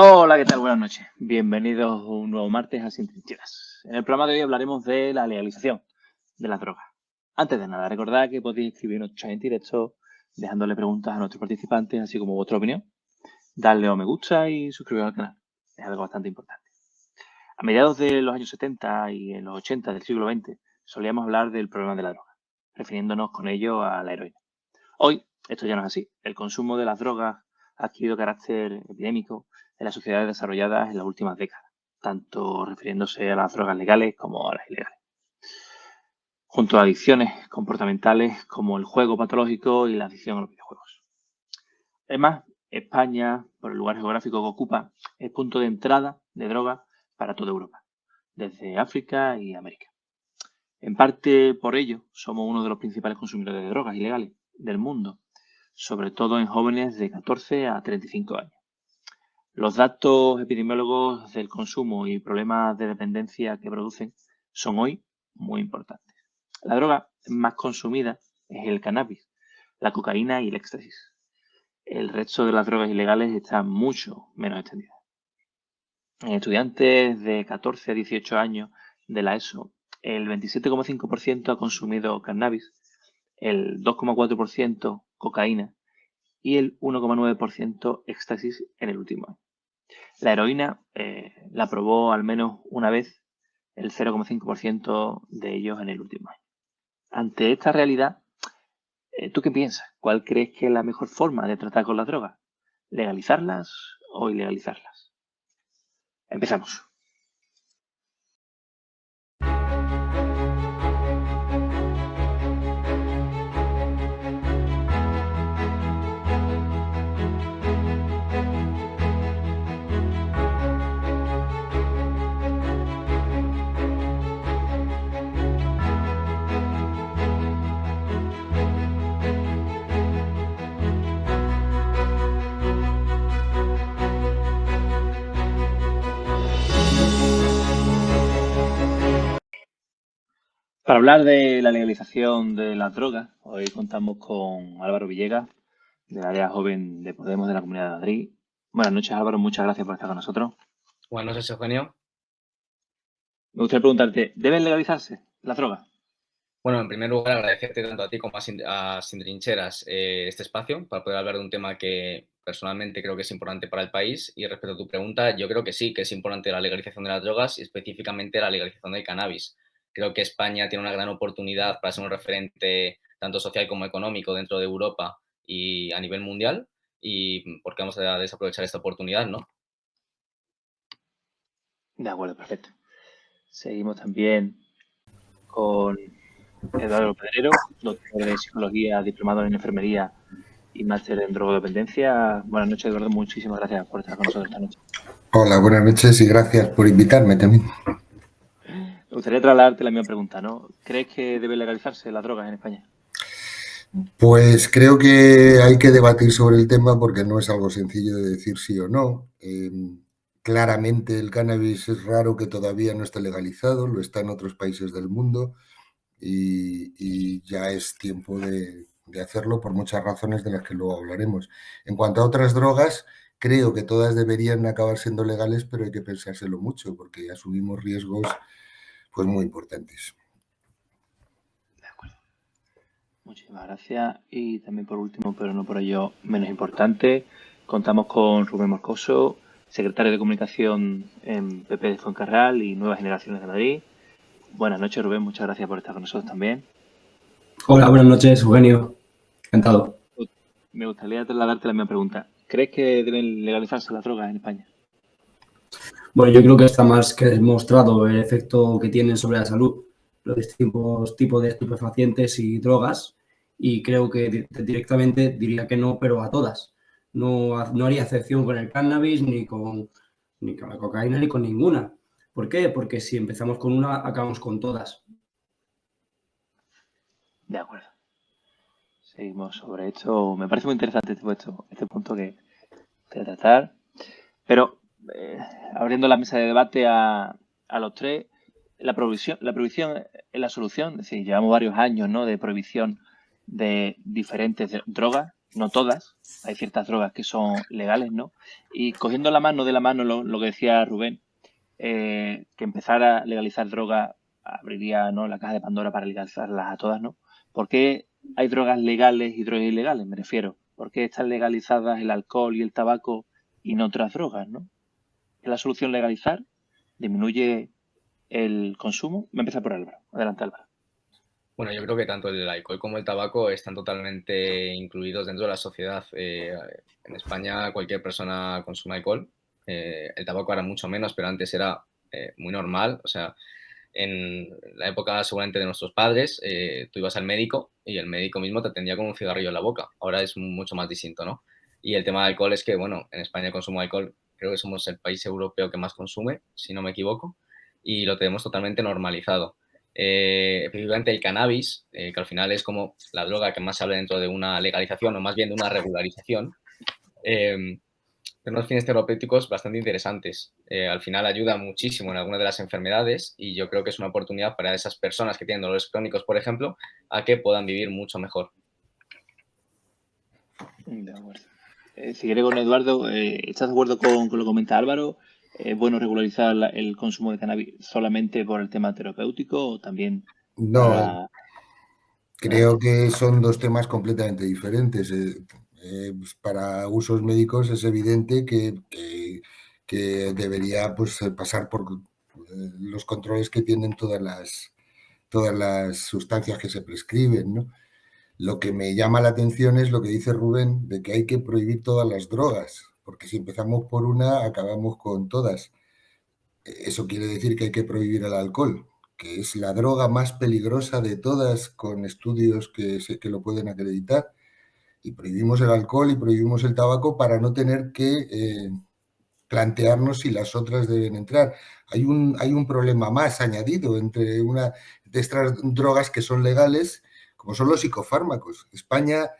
Hola, ¿qué tal? Buenas noches. Bienvenidos un nuevo martes a Sin Trincheras. En el programa de hoy hablaremos de la legalización de las drogas. Antes de nada, recordad que podéis escribirnos chat en directo dejándole preguntas a nuestros participantes, así como vuestra opinión. Darle a me gusta y suscribiros al canal. Es algo bastante importante. A mediados de los años 70 y en los 80 del siglo XX solíamos hablar del problema de la droga, refiriéndonos con ello a la heroína. Hoy esto ya no es así. El consumo de las drogas ha adquirido carácter epidémico en las sociedades desarrolladas en las últimas décadas, tanto refiriéndose a las drogas legales como a las ilegales, junto a adicciones comportamentales como el juego patológico y la adicción a los videojuegos. Además, España, por el lugar geográfico que ocupa, es punto de entrada de drogas para toda Europa, desde África y América. En parte por ello, somos uno de los principales consumidores de drogas ilegales del mundo, sobre todo en jóvenes de 14 a 35 años. Los datos epidemiólogos del consumo y problemas de dependencia que producen son hoy muy importantes. La droga más consumida es el cannabis, la cocaína y el éxtasis. El resto de las drogas ilegales están mucho menos extendidas. En estudiantes de 14 a 18 años de la ESO, el 27,5% ha consumido cannabis, el 2,4% cocaína y el 1,9% éxtasis en el último año. La heroína la probó al menos una vez el 0,5% de ellos en el último año. Ante esta realidad, ¿tú qué piensas? ¿Cuál crees que es la mejor forma de tratar con las drogas? ¿Legalizarlas o ilegalizarlas? Empezamos. Para hablar de la legalización de las drogas, hoy contamos con Álvaro Villegas, del área joven de Podemos de la Comunidad de Madrid. Buenas noches, Álvaro, muchas gracias por estar con nosotros. Buenas noches, Eugenio. Me gustaría preguntarte, ¿deben legalizarse las drogas? Bueno, en primer lugar, agradecerte tanto a ti como a Sin Trincheras este espacio para poder hablar de un tema que personalmente creo que es importante para el país. Y respecto a tu pregunta, yo creo que sí, que es importante la legalización de las drogas y específicamente la legalización del cannabis. Creo que España tiene una gran oportunidad para ser un referente tanto social como económico dentro de Europa y a nivel mundial. ¿Y por qué vamos a desaprovechar esta oportunidad, no? De acuerdo, perfecto. Seguimos también con Eduardo Pedrero, doctor de Psicología, diplomado en Enfermería y máster en Drogodependencia. Buenas noches, Eduardo. Muchísimas gracias por estar con nosotros esta noche. Hola, buenas noches y gracias por invitarme también. Me gustaría trasladarte la misma pregunta, ¿no? ¿Crees que debe legalizarse las drogas en España? Pues creo que hay que debatir sobre el tema porque no es algo sencillo de decir sí o no. Claramente el cannabis es raro que todavía no esté legalizado, lo está en otros países del mundo y ya es tiempo de hacerlo por muchas razones de las que luego hablaremos. En cuanto a otras drogas, creo que todas deberían acabar siendo legales, pero hay que pensárselo mucho porque asumimos riesgos pues muy importantes. De acuerdo. Muchísimas gracias. Y también por último, pero no por ello menos importante, contamos con Rubén Moscoso, secretario de Comunicación en PP de Fuencarral y Nuevas Generaciones de Madrid. Buenas noches, Rubén. Muchas gracias por estar con nosotros también. Hola, buenas noches, Eugenio. Encantado. Me gustaría trasladarte la misma pregunta. ¿Crees que deben legalizarse las drogas en España? Bueno, yo creo que está más que demostrado el efecto que tienen sobre la salud los distintos tipos de estupefacientes y drogas, y creo que directamente diría que no, pero a todas. No haría excepción con el cannabis, ni con la cocaína, ni con ninguna. ¿Por qué? Porque si empezamos con una, acabamos con todas. De acuerdo. Seguimos sobre esto. Me parece muy interesante este punto que tratar. Pero abriendo la mesa de debate a los tres, la prohibición es la solución. Es decir, llevamos varios años, ¿no?, de prohibición de diferentes drogas no todas, hay ciertas drogas que son legales, ¿no? Y cogiendo la mano de la mano lo que decía Rubén, que empezar a legalizar drogas abriría, ¿no?, la caja de Pandora para legalizarlas a todas, ¿no? ¿Por qué hay drogas legales y drogas ilegales? Me refiero. ¿Por qué están legalizadas el alcohol y el tabaco y no otras drogas, ¿no? ¿Es la solución legalizar? ¿Disminuye el consumo? Voy a empezar por Álvaro. Adelante, Álvaro. Bueno, yo creo que tanto el alcohol como el tabaco están totalmente incluidos dentro de la sociedad. En España cualquier persona consume alcohol. El tabaco ahora mucho menos, pero antes era muy normal. O sea, en la época seguramente de nuestros padres, tú ibas al médico y el médico mismo te atendía con un cigarrillo en la boca. Ahora es mucho más distinto, ¿no? Y el tema del alcohol es que, bueno, en España el consumo de alcohol creo que somos el país europeo que más consume, si no me equivoco, y lo tenemos totalmente normalizado. Específicamente el cannabis, que al final es como la droga que más se habla dentro de una legalización o más bien de una regularización, tiene unos fines terapéuticos bastante interesantes. Al final ayuda muchísimo en algunas de las enfermedades y yo creo que es una oportunidad para esas personas que tienen dolores crónicos, por ejemplo, a que puedan vivir mucho mejor. De acuerdo. Seguiré con Eduardo. ¿Estás de acuerdo con lo que comenta Álvaro? ¿Es bueno regularizar el consumo de cannabis solamente por el tema terapéutico o también No, para... creo que son dos temas completamente diferentes. Pues para usos médicos es evidente que debería, pues, pasar por los controles que tienen todas las sustancias que se prescriben, ¿no? Lo que me llama la atención es lo que dice Rubén, de que hay que prohibir todas las drogas, porque si empezamos por una, acabamos con todas. Eso quiere decir que hay que prohibir el alcohol, que es la droga más peligrosa de todas, con estudios que lo pueden acreditar. Y prohibimos el alcohol y prohibimos el tabaco para no tener que plantearnos si las otras deben entrar. Hay un problema más añadido entre una de estas drogas que son legales, como son los psicofármacos. España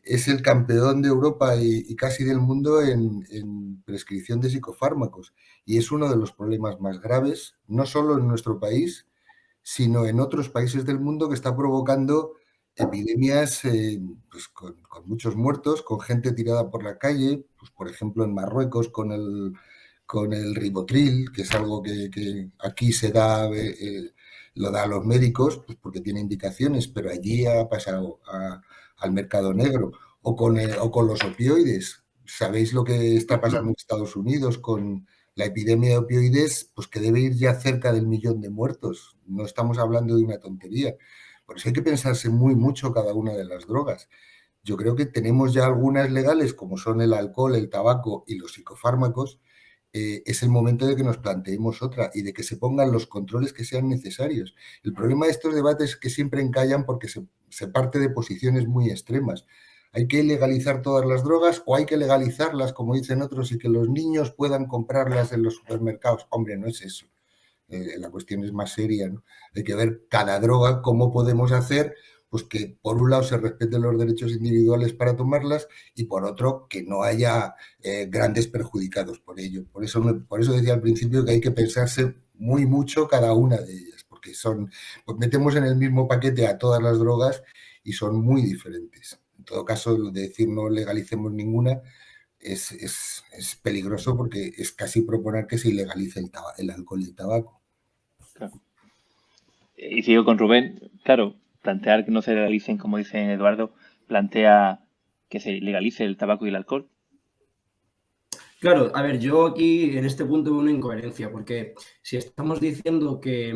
es el campeón de Europa y casi del mundo en prescripción de psicofármacos. Y es uno de los problemas más graves, no solo en nuestro país, sino en otros países del mundo, que está provocando epidemias pues con muchos muertos, con gente tirada por la calle, pues por ejemplo en Marruecos con el ribotril, que es algo que aquí se da, lo da a los médicos, pues porque tiene indicaciones, pero allí ha pasado al mercado negro, o con los opioides. ¿Sabéis lo que está pasando en Estados Unidos con la epidemia de opioides? Pues que debe ir ya cerca del 1.000.000 de muertos. No estamos hablando de una tontería. Por eso hay que pensarse muy mucho cada una de las drogas. Yo creo que tenemos ya algunas legales, como son el alcohol, el tabaco y los psicofármacos. Es el momento de que nos planteemos otra y de que se pongan los controles que sean necesarios. El problema de estos debates es que siempre encallan porque se parte de posiciones muy extremas. ¿Hay que legalizar todas las drogas o hay que legalizarlas, como dicen otros, y que los niños puedan comprarlas en los supermercados? Hombre, no es eso. La cuestión es más seria, ¿no? Hay que ver cada droga, cómo podemos hacer, pues que por un lado se respeten los derechos individuales para tomarlas y por otro que no haya grandes perjudicados por ello. Por eso decía al principio que hay que pensarse muy mucho cada una de ellas, porque pues metemos en el mismo paquete a todas las drogas y son muy diferentes. En todo caso, decir no legalicemos ninguna es peligroso porque es casi proponer que se ilegalice el alcohol y el tabaco. Claro. Y sigo con Rubén. Claro, plantear que no se legalicen, como dice Eduardo, plantea que se legalice el tabaco y el alcohol. Claro, a ver, yo aquí en este punto veo una incoherencia, porque si estamos diciendo que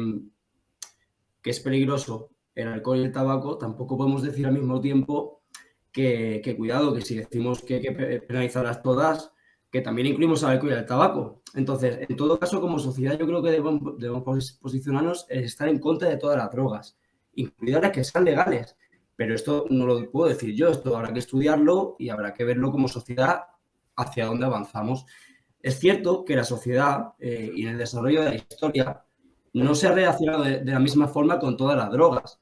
es peligroso el alcohol y el tabaco, tampoco podemos decir al mismo tiempo que cuidado, que si decimos que hay que penalizarlas todas, que también incluimos al alcohol y al tabaco. Entonces, en todo caso, como sociedad, yo creo que debemos posicionarnos en estar en contra de todas las drogas, incluidas las que sean legales. Pero esto no lo puedo decir yo, esto habrá que estudiarlo y habrá que verlo como sociedad hacia dónde avanzamos. Es cierto que la sociedad y en el desarrollo de la historia no se ha relacionado de la misma forma con todas las drogas.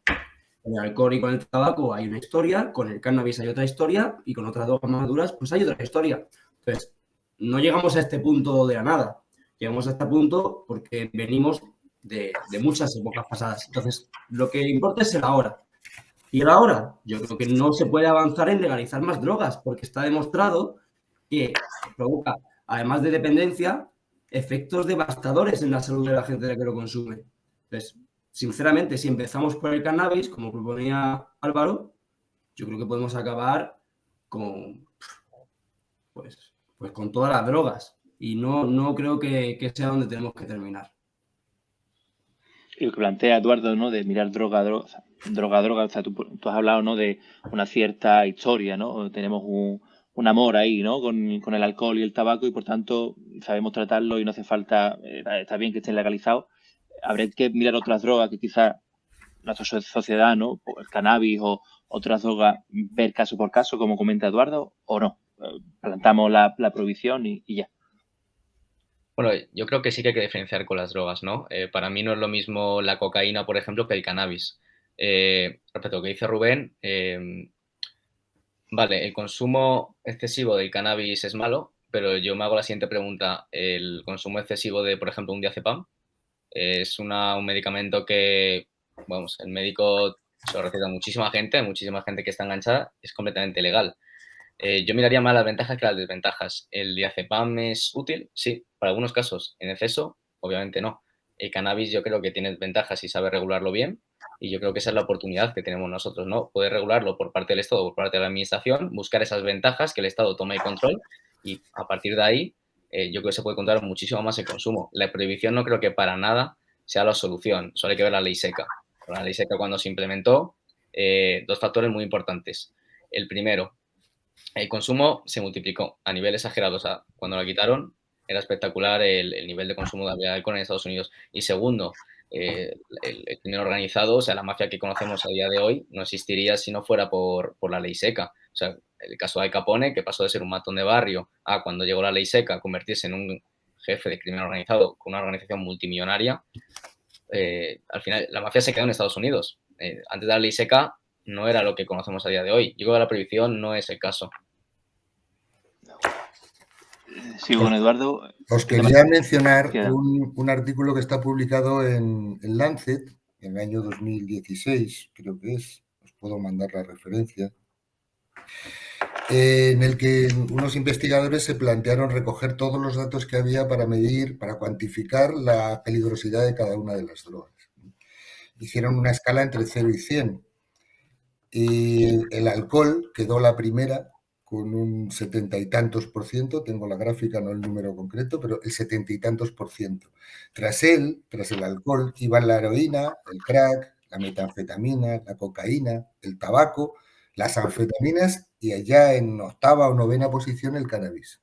Con el alcohol y con el tabaco hay una historia, con el cannabis hay otra historia y con otras drogas más duras pues hay otra historia. Entonces, no llegamos a este punto de la nada. Llegamos a este punto porque venimos de muchas épocas pasadas. Entonces, lo que importa es el ahora. ¿Y ahora? Yo creo que no se puede avanzar en legalizar más drogas, porque está demostrado que provoca, además de dependencia, efectos devastadores en la salud de la gente que lo consume. Entonces, sinceramente, si empezamos por el cannabis, como proponía Álvaro, yo creo que podemos acabar con, pues con todas las drogas. Y no creo que sea donde tenemos que terminar. Y lo que plantea Eduardo, ¿no? De mirar droga, o sea, tú has hablado, ¿no? De una cierta historia, ¿no? Tenemos un amor ahí, ¿no? Con el alcohol y el tabaco y por tanto sabemos tratarlo y no hace falta, está bien que estén legalizados. Habría que mirar otras drogas que quizás nuestra sociedad, ¿no? El cannabis o otras drogas, ver caso por caso, como comenta Eduardo, o no. Plantamos la prohibición y ya. Bueno, yo creo que sí que hay que diferenciar con las drogas, ¿no? Para mí no es lo mismo la cocaína, por ejemplo, que el cannabis. Respecto a lo que dice Rubén, vale, el consumo excesivo del cannabis es malo, pero yo me hago la siguiente pregunta. ¿El consumo excesivo de, por ejemplo, un diazepam es un medicamento que, vamos, el médico se lo receta a muchísima gente que está enganchada, es completamente legal? Yo miraría más las ventajas que las desventajas. ¿El diazepam es útil? Sí, para algunos casos. En exceso, obviamente no. El cannabis yo creo que tiene ventajas si sabe regularlo bien y yo creo que esa es la oportunidad que tenemos nosotros, ¿no? Poder regularlo por parte del Estado, por parte de la Administración, buscar esas ventajas, que el Estado tome el control y a partir de ahí yo creo que se puede controlar muchísimo más el consumo. La prohibición no creo que para nada sea la solución. Solo hay que ver la ley seca. La ley seca cuando se implementó, dos factores muy importantes. El primero, el consumo se multiplicó a nivel exagerado. O sea, cuando la quitaron era espectacular el nivel de consumo de alcohol en Estados Unidos. Y segundo, el crimen organizado, o sea, la mafia que conocemos a día de hoy, no existiría si no fuera por la ley seca. O sea, el caso de Al Capone, que pasó de ser un matón de barrio a, cuando llegó la ley seca, a convertirse en un jefe de crimen organizado con una organización multimillonaria, al final la mafia se quedó en Estados Unidos. Antes de la ley seca no era lo que conocemos a día de hoy. Yo creo que la prohibición no es el caso. Sigo con Eduardo. Os quería mencionar un artículo que está publicado en Lancet en el año 2016, creo que es, os puedo mandar la referencia, en el que unos investigadores se plantearon recoger todos los datos que había para medir, para cuantificar la peligrosidad de cada una de las drogas. Hicieron una escala entre 0 y 100. Y el alcohol quedó la primera con un 70 y tantos por ciento, tengo la gráfica, no el número concreto, pero el 70 y tantos por ciento. Tras el alcohol, iban la heroína, el crack, la metanfetamina, la cocaína, el tabaco, las anfetaminas y allá en octava o novena posición el cannabis,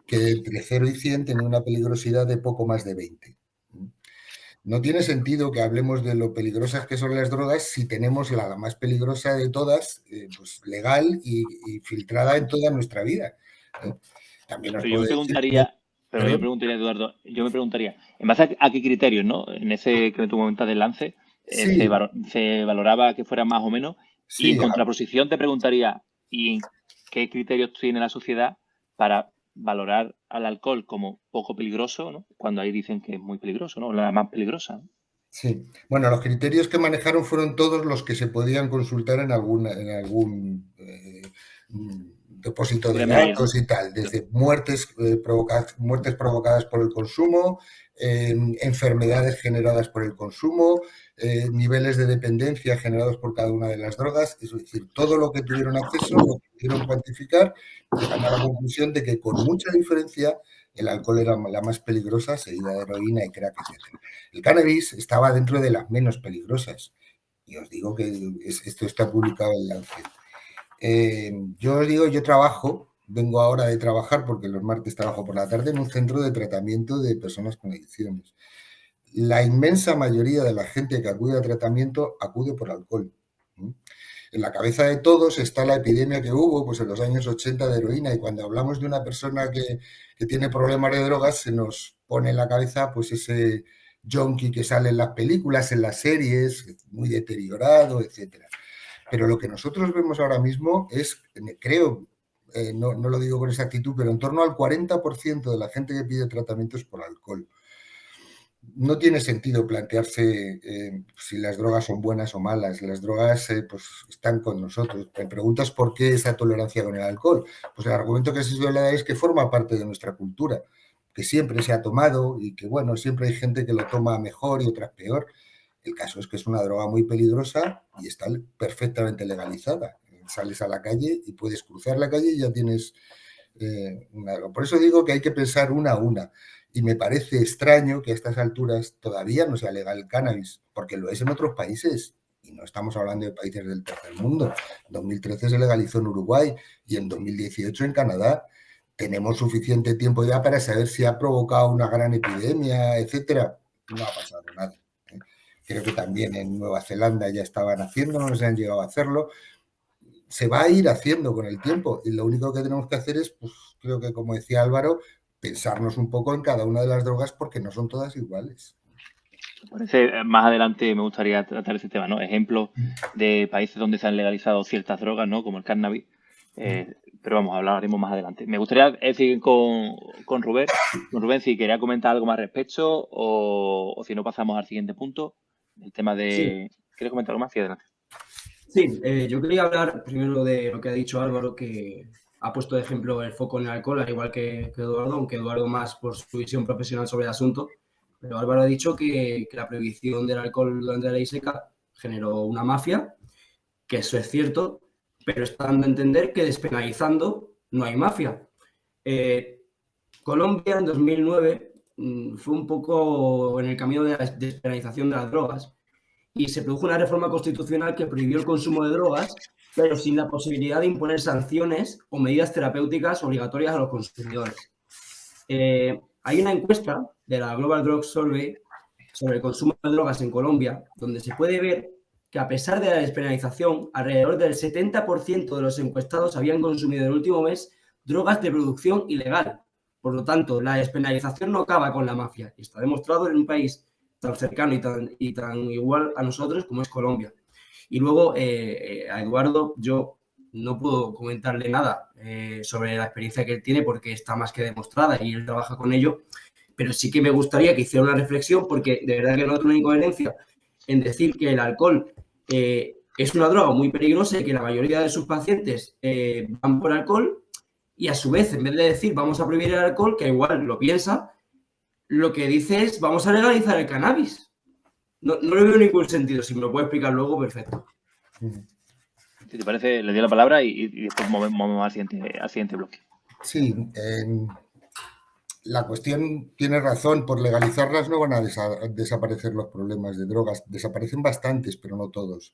que entre 0 y 100 tenía una peligrosidad de poco más de 20. No tiene sentido que hablemos de lo peligrosas que son las drogas si tenemos la más peligrosa de todas, pues legal y filtrada en toda nuestra vida. También os yo me preguntaría, Eduardo, ¿en base a qué criterios, ¿no? En ese que tú comentas del Lance, sí, se valoraba que fuera más o menos. Sí, y en contraposición te preguntaría, ¿y qué criterios tiene la sociedad para valorar al alcohol como poco peligroso, ¿no? Cuando ahí dicen que es muy peligroso, ¿no? La más peligrosa, ¿no? Sí. Bueno, los criterios que manejaron fueron todos los que se podían consultar en algún depósito de datos y tal, desde muertes provocadas por el consumo, enfermedades generadas por el consumo, niveles de dependencia generados por cada una de las drogas, es decir, todo lo que tuvieron acceso lo pudieron cuantificar y llegaron a la conclusión de que con mucha diferencia el alcohol era la más peligrosa, seguida de heroína y crack, etc. El cannabis estaba dentro de las menos peligrosas. Y os digo que esto está publicado en Lancet. Yo os digo, vengo ahora de trabajar, porque los martes trabajo por la tarde, en un centro de tratamiento de personas con adicciones. La inmensa mayoría de la gente que acude a tratamiento acude por alcohol. En la cabeza de todos está la epidemia que hubo pues, en los años 80 de heroína, y cuando hablamos de una persona que tiene problemas de drogas, se nos pone en la cabeza pues, ese junkie que sale en las películas, en las series, muy deteriorado, etcétera. Pero lo que nosotros vemos ahora mismo es, creo, no lo digo con exactitud, pero en torno al 40% de la gente que pide tratamiento es por alcohol. no tiene sentido plantearse si las drogas son buenas o malas. Las drogas pues están con nosotros. Me preguntas por qué esa tolerancia con el alcohol. Pues el argumento que se suele dar es que forma parte de nuestra cultura, que siempre se ha tomado y que, bueno, siempre hay gente que lo toma mejor y otras peor. El caso es que es una droga muy peligrosa y está perfectamente legalizada. Sales a la calle y puedes cruzar la calle y ya tienes una droga. Por eso digo que hay que pensar una a una. Y me parece extraño que a estas alturas todavía no sea legal el cannabis, porque lo es en otros países. Y no estamos hablando de países del tercer mundo. En 2013 se legalizó en Uruguay y en 2018 en Canadá. Tenemos suficiente tiempo ya para saber si ha provocado una gran epidemia, etcétera. No ha pasado nada. Creo que también en Nueva Zelanda ya estaban haciendo, no se han llegado a hacerlo. Se va a ir haciendo con el tiempo y lo único que tenemos que hacer es, pues creo que como decía Álvaro, pensarnos un poco en cada una de las drogas porque no son todas iguales. Parece, más adelante me gustaría tratar ese tema, ¿no? Ejemplos de países donde se han legalizado ciertas drogas, ¿no? Como el cannabis. Pero vamos, hablaremos más adelante. Me gustaría seguir con Rubén. Con Rubén, si quería comentar algo más al respecto o si no pasamos al siguiente punto. El tema de... Sí. ¿Quieres comentar algo más? Sí, adelante. Sí, yo quería hablar primero de lo que ha dicho Álvaro, que ha puesto de ejemplo el foco en el alcohol, al igual que Eduardo, aunque Eduardo más por su visión profesional sobre el asunto. Pero Álvaro ha dicho que la prohibición del alcohol durante la ley seca generó una mafia, que eso es cierto, pero está dando a entender que despenalizando no hay mafia. Colombia en 2009 fue un poco en el camino de la despenalización de las drogas y se produjo una reforma constitucional que prohibió el consumo de drogas, pero sin la posibilidad de imponer sanciones o medidas terapéuticas obligatorias a los consumidores. Hay una encuesta de la Global Drug Survey sobre el consumo de drogas en Colombia, donde se puede ver que a pesar de la despenalización, alrededor del 70% de los encuestados habían consumido en el último mes drogas de producción ilegal. Por lo tanto, la despenalización no acaba con la mafia. Y está demostrado en un país tan cercano y tan igual a nosotros como es Colombia. Y luego, a Eduardo, yo no puedo comentarle nada sobre la experiencia que él tiene porque está más que demostrada y él trabaja con ello, pero sí que me gustaría que hiciera una reflexión porque de verdad que no tengo una incoherencia en decir que el alcohol es una droga muy peligrosa y que la mayoría de sus pacientes van por alcohol y a su vez, en vez de decir vamos a prohibir el alcohol, que igual lo piensa, lo que dice es vamos a legalizar el cannabis. No le veo ningún sentido. Si me lo puede explicar luego, perfecto. Si te parece, le doy la palabra y después movemos al siguiente bloque. Sí, la cuestión tiene razón. Por legalizarlas no van a desaparecer los problemas de drogas. Desaparecen bastantes, pero no todos.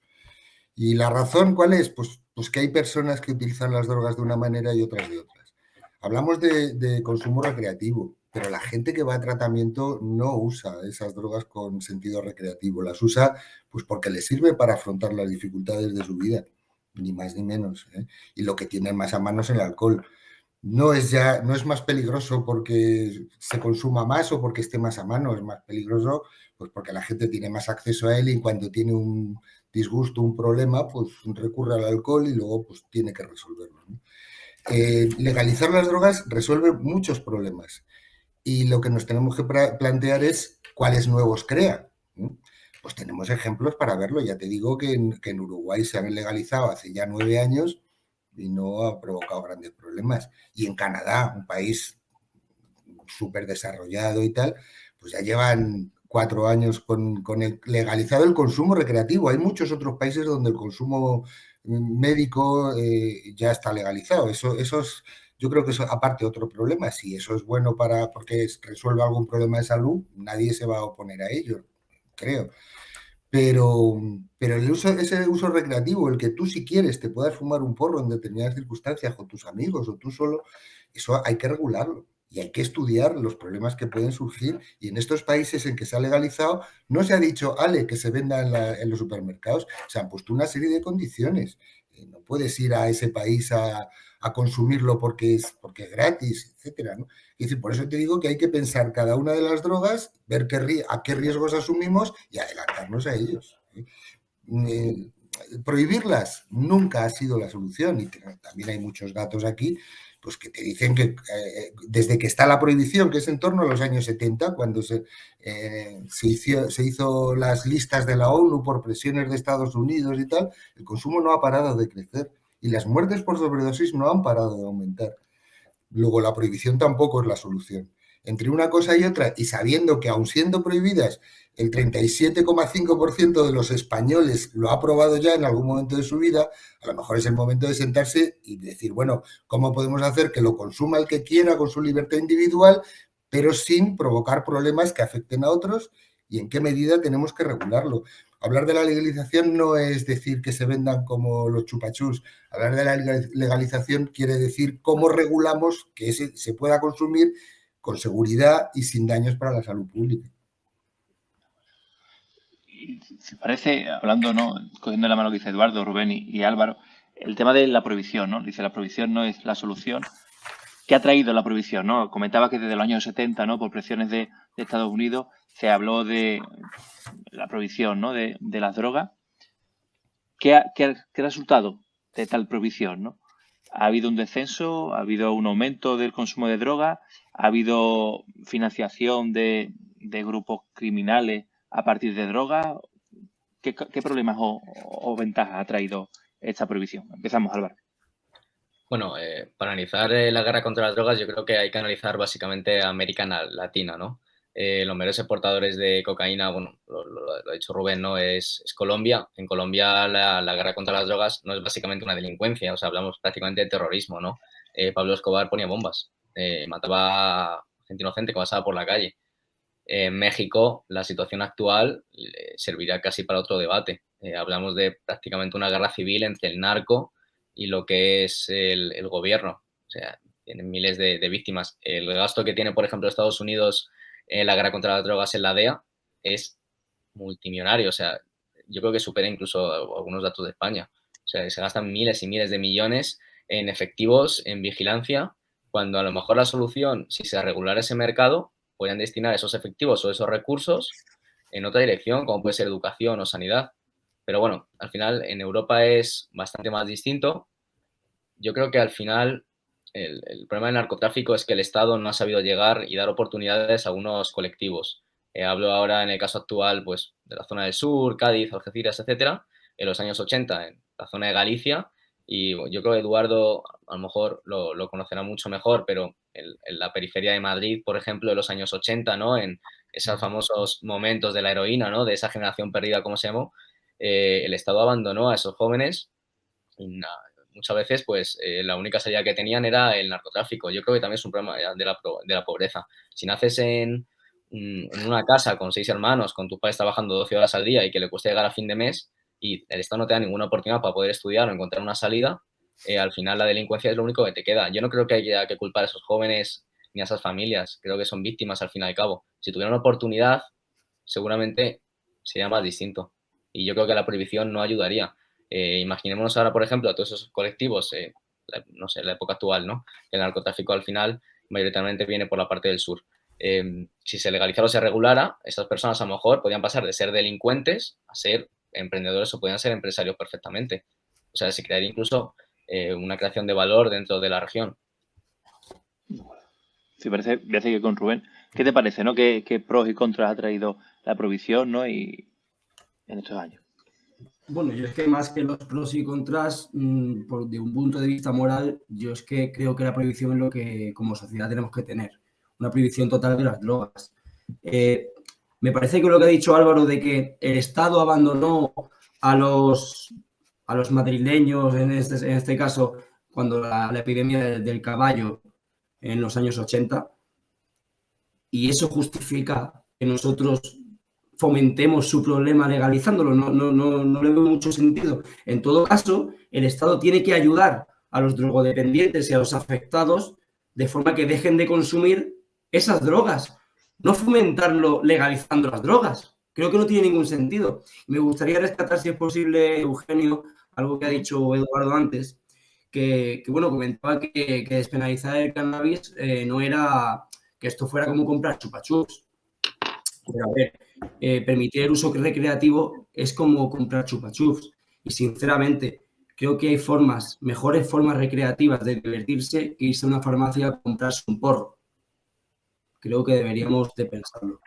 ¿Y la razón cuál es? Pues que hay personas que utilizan las drogas de una manera y otras de otras. Hablamos de consumo recreativo, pero la gente que va a tratamiento no usa esas drogas con sentido recreativo. Las usa pues porque les sirve para afrontar las dificultades de su vida, ni más ni menos. Y lo que tienen más a mano es el alcohol. No es más peligroso porque se consuma más o porque esté más a mano, es más peligroso pues porque la gente tiene más acceso a él y cuando tiene un disgusto, un problema, pues recurre al alcohol y luego pues tiene que resolverlo, ¿no? Legalizar las drogas resuelve muchos problemas y lo que nos tenemos que plantear es cuáles nuevos crea, ¿no? Pues tenemos ejemplos para verlo. Ya te digo que en Uruguay se han legalizado hace ya 9 años y no ha provocado grandes problemas. Y en Canadá, un país súper desarrollado y tal, pues ya llevan 4 años con legalizado el consumo recreativo. Hay muchos otros países donde el consumo médico ya está legalizado. Eso es, yo creo que eso, aparte, otro problema. Si eso es bueno porque resuelve algún problema de salud, nadie se va a oponer a ello, creo. Pero ese uso recreativo, el que tú si quieres te puedas fumar un porro en determinadas circunstancias con tus amigos o tú solo, eso hay que regularlo y hay que estudiar los problemas que pueden surgir. Y en estos países en que se ha legalizado, no se ha dicho, que se venda en los supermercados, se han puesto una serie de condiciones. No puedes ir a ese país a consumirlo porque es gratis, etcétera, ¿no? Es decir, por eso te digo que hay que pensar cada una de las drogas, ver a qué riesgos asumimos y adelantarnos a ellos. Prohibirlas nunca ha sido la solución y también hay muchos datos aquí pues que te dicen que desde que está la prohibición, que es en torno a los años 70, cuando se hizo las listas de la ONU por presiones de Estados Unidos y tal, el consumo no ha parado de crecer y las muertes por sobredosis no han parado de aumentar. Luego, la prohibición tampoco es la solución. Entre una cosa y otra, y sabiendo que aun siendo prohibidas, el 37,5% de los españoles lo ha probado ya en algún momento de su vida, a lo mejor es el momento de sentarse y decir, bueno, ¿cómo podemos hacer que lo consuma el que quiera con su libertad individual, pero sin provocar problemas que afecten a otros? ¿Y en qué medida tenemos que regularlo? Hablar de la legalización no es decir que se vendan como los chupachús. Hablar de la legalización quiere decir cómo regulamos que se pueda consumir con seguridad y sin daños para la salud pública. Si parece, hablando, ¿no? Cogiendo la mano que dice Eduardo, Rubén y Álvaro, el tema de la prohibición, ¿no? Dice, la prohibición no es la solución. ¿Qué ha traído la prohibición, no? Comentaba que desde los años 70, ¿no? Por presiones de Estados Unidos, se habló de la prohibición, ¿no? De las drogas. ¿Qué resultado de tal prohibición, no? ¿Ha habido un descenso? ¿Ha habido un aumento del consumo de drogas? ¿Ha habido financiación de grupos criminales a partir de drogas? ¿Qué problemas o ventajas ha traído esta prohibición? Empezamos, Álvaro. Bueno, para analizar la guerra contra las drogas, yo creo que hay que analizar básicamente América Latina, ¿no? Los mayores exportadores de cocaína, bueno, lo ha dicho Rubén, ¿no? Es Colombia. En Colombia la guerra contra las drogas no es básicamente una delincuencia, o sea, hablamos prácticamente de terrorismo, ¿no? Pablo Escobar ponía bombas, mataba a gente inocente que pasaba por la calle. En México, la situación actual servirá casi para otro debate. Hablamos de prácticamente una guerra civil entre el narco y lo que es el gobierno. O sea, tienen miles de víctimas. El gasto que tiene, por ejemplo, Estados Unidos en la guerra contra las drogas en la DEA es multimillonario. O sea, yo creo que supera incluso algunos datos de España. O sea, se gastan miles y miles de millones en efectivos, en vigilancia, cuando a lo mejor la solución, si se regulara ese mercado, podrían destinar esos efectivos o esos recursos en otra dirección, como puede ser educación o sanidad. Pero bueno, al final en Europa es bastante más distinto. Yo creo que al final el problema del narcotráfico es que el Estado no ha sabido llegar y dar oportunidades a algunos colectivos. Hablo ahora en el caso actual pues, de la zona del sur, Cádiz, Algeciras, etcétera, en los años 80, en la zona de Galicia. Y yo creo que Eduardo a lo mejor lo conocerá mucho mejor, pero en la periferia de Madrid, por ejemplo, en los años 80, ¿no? En esos famosos momentos de la heroína, ¿no? De esa generación perdida, como se llamó, el Estado abandonó a esos jóvenes y muchas veces pues la única salida que tenían era el narcotráfico. Yo creo que también es un problema de la pobreza. Si naces en una casa con 6 hermanos, con tus padres trabajando 12 horas al día y que le cuesta llegar a fin de mes y el Estado no te da ninguna oportunidad para poder estudiar o encontrar una salida, al final la delincuencia es lo único que te queda. Yo no creo que haya que culpar a esos jóvenes ni a esas familias. Creo que son víctimas al fin y al cabo. Si tuvieran una oportunidad, seguramente sería más distinto. Y yo creo que la prohibición no ayudaría. Imaginémonos ahora, por ejemplo, a todos esos colectivos, no sé, la época actual, ¿no? El narcotráfico al final mayoritariamente viene por la parte del sur. Si se legalizara o se regulara, esas personas a lo mejor podían pasar de ser delincuentes a ser emprendedores o podían ser empresarios perfectamente. O sea, se crearía incluso una creación de valor dentro de la región. Sí, parece, voy a seguir con Rubén. ¿Qué te parece, no? ¿Qué pros y contras ha traído la prohibición, no? Y en estos años. Bueno, yo es que más que los pros y contras, de un punto de vista moral, yo es que creo que la prohibición es lo que como sociedad tenemos que tener. Una prohibición total de las drogas. Me parece que lo que ha dicho Álvaro de que el Estado abandonó a los madrileños, en este caso, cuando la epidemia del caballo en los años 80, y eso justifica que nosotros fomentemos su problema legalizándolo. No le veo mucho sentido. En todo caso, el Estado tiene que ayudar a los drogodependientes y a los afectados de forma que dejen de consumir esas drogas. No fomentarlo legalizando las drogas. Creo que no tiene ningún sentido. Me gustaría rescatar, si es posible, Eugenio, algo que ha dicho Eduardo antes, que bueno, comentaba que despenalizar el cannabis no era que esto fuera como comprar chupa-chups. Pero a ver, permitir el uso recreativo es como comprar chupa-chups. Y sinceramente, creo que hay mejores formas recreativas de divertirse que irse a una farmacia a comprarse un porro. Creo que deberíamos de pensarlo.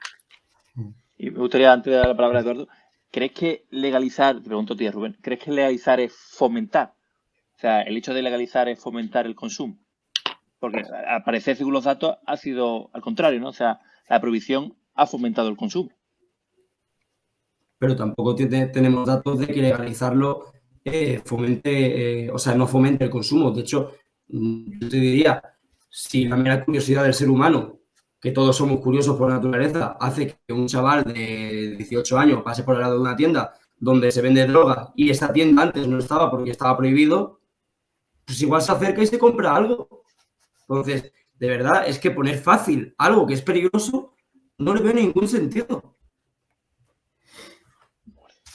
Y me gustaría, antes de dar la palabra a Eduardo, ¿crees que legalizar, te pregunto a ti, Rubén, ¿crees que legalizar es fomentar? O sea, el hecho de legalizar es fomentar el consumo. Porque al parecer, según los datos, ha sido al contrario, ¿no? O sea, la prohibición ha fomentado el consumo. Pero tampoco tenemos datos de que legalizarlo fomente, o sea, no fomente el consumo. De hecho, yo te diría, si la mera curiosidad del ser humano, que todos somos curiosos por naturaleza, hace que un chaval de 18 años pase por el lado de una tienda donde se vende droga y esa tienda antes no estaba porque estaba prohibido, pues igual se acerca y se compra algo. Entonces, de verdad, es que poner fácil algo que es peligroso no le veo ningún sentido.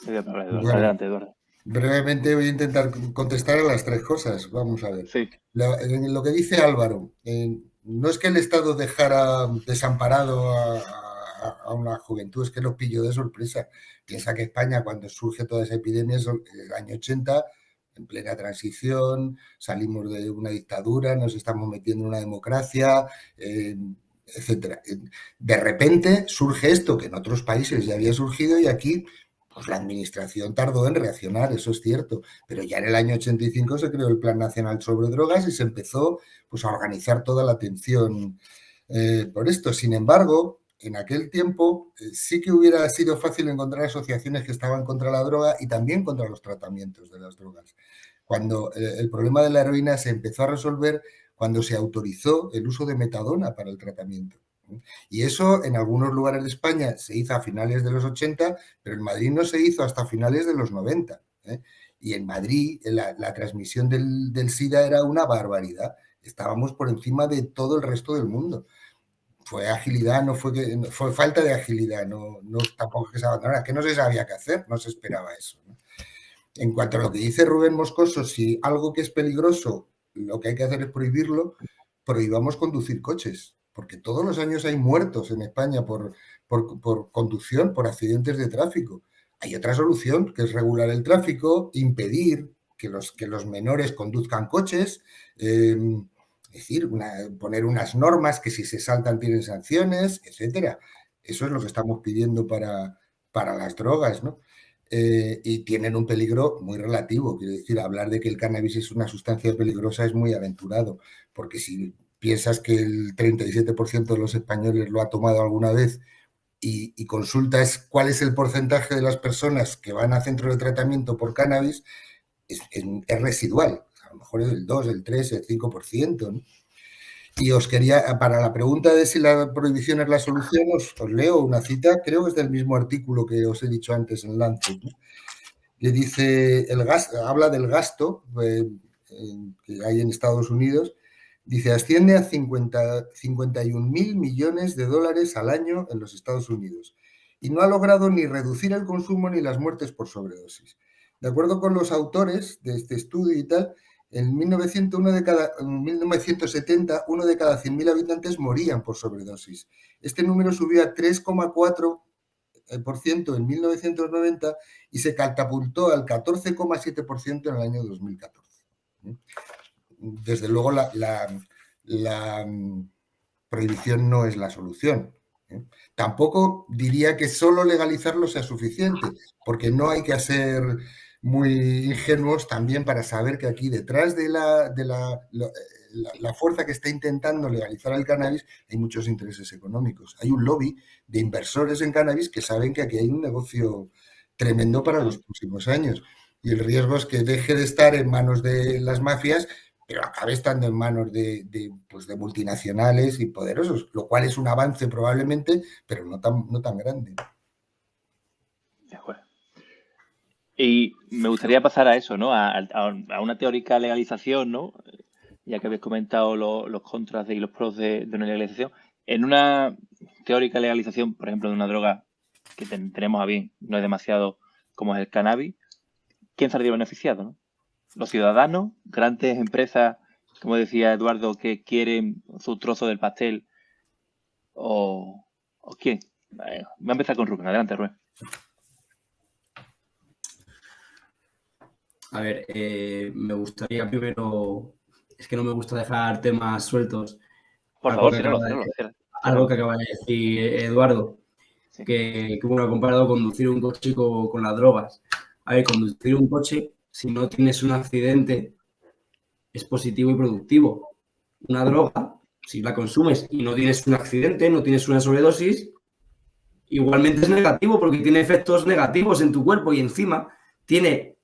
Bueno, Adelante, Eduardo. brevemente voy a intentar contestar a las tres cosas. Vamos a ver. Sí. En lo que dice Álvaro, no es que el Estado dejara desamparado a una juventud, es que lo pilló de sorpresa. Piensa que España, cuando surge toda esa epidemia, es el año 80, en plena transición, salimos de una dictadura, nos estamos metiendo en una democracia, etcétera. De repente surge esto que en otros países ya había surgido y aquí pues la administración tardó en reaccionar, eso es cierto, pero ya en el año 85 se creó el Plan Nacional sobre Drogas y se empezó pues, a organizar toda la atención por esto. Sin embargo, en aquel tiempo sí que hubiera sido fácil encontrar asociaciones que estaban contra la droga y también contra los tratamientos de las drogas. Cuando el problema de la heroína se empezó a resolver cuando se autorizó el uso de metadona para el tratamiento. Y eso en algunos lugares de España se hizo a finales de los 80, pero en Madrid no se hizo hasta finales de los 90. Y en Madrid la transmisión del SIDA era una barbaridad. Estábamos por encima de todo el resto del mundo. Fue agilidad, fue falta de agilidad, no tampoco que se abandonara, que no se sabía qué hacer, no se esperaba eso. ¿No? En cuanto a lo que dice Rubén Moscoso, si algo que es peligroso, lo que hay que hacer es prohibirlo, prohibamos conducir coches, porque todos los años hay muertos en España por conducción, por accidentes de tráfico. Hay otra solución, que es regular el tráfico, impedir que los menores conduzcan coches, es decir, poner unas normas que si se saltan tienen sanciones, etcétera. Eso es lo que estamos pidiendo para las drogas, ¿no? Y tienen un peligro muy relativo. Quiero decir, hablar de que el cannabis es una sustancia peligrosa es muy aventurado, porque si piensas que el 37% de los españoles lo ha tomado alguna vez y consultas cuál es el porcentaje de las personas que van a centros de tratamiento por cannabis, es residual. A lo mejor es el 2, el 3, el 5%, ¿no? Y os quería, para la pregunta de si la prohibición es la solución, os leo una cita, creo que es del mismo artículo que os he dicho antes en Lancet, ¿no? Que dice, habla del gasto que hay en Estados Unidos, dice, asciende a 51.000 millones de dólares al año en los Estados Unidos y no ha logrado ni reducir el consumo ni las muertes por sobredosis. De acuerdo con los autores de este estudio y tal, en 1970, uno de cada 100.000 habitantes morían por sobredosis. Este número subió a 3,4% en 1990 y se catapultó al 14,7% en el año 2014. Desde luego, la prohibición no es la solución. Tampoco diría que solo legalizarlo sea suficiente, porque no hay que ser muy ingenuos también para saber que aquí detrás de la fuerza que está intentando legalizar el cannabis hay muchos intereses económicos. Hay un lobby de inversores en cannabis que saben que aquí hay un negocio tremendo para los próximos años. Y el riesgo es que deje de estar en manos de las mafias, pero acabe estando en manos de multinacionales y poderosos, lo cual es un avance probablemente, pero no tan grande. De acuerdo. Y me gustaría pasar a eso, ¿no? A una teórica legalización, ¿no? Ya que habéis comentado los contras y los pros de una legalización. En una teórica legalización, por ejemplo, de una droga que tenemos a bien, no es demasiado como es el cannabis, ¿quién saldría beneficiado, no? Los ciudadanos, grandes empresas, como decía Eduardo, que quieren su trozo del pastel, o quién. Voy a empezar con Rubén. Adelante, Rubén. A ver, me gustaría primero, es que no me gusta dejar temas sueltos. Por Algo favor, que ciérralo, acaba de, ciérralo, algo ciérralo. que acaba de decir Eduardo, Sí. que bueno, ha comparado conducir un coche con las drogas. A ver, conducir un coche, si no tienes un accidente, es positivo y productivo. Una droga, si la consumes y no tienes un accidente, no tienes una sobredosis, igualmente es negativo porque tiene efectos negativos en tu cuerpo y encima tiene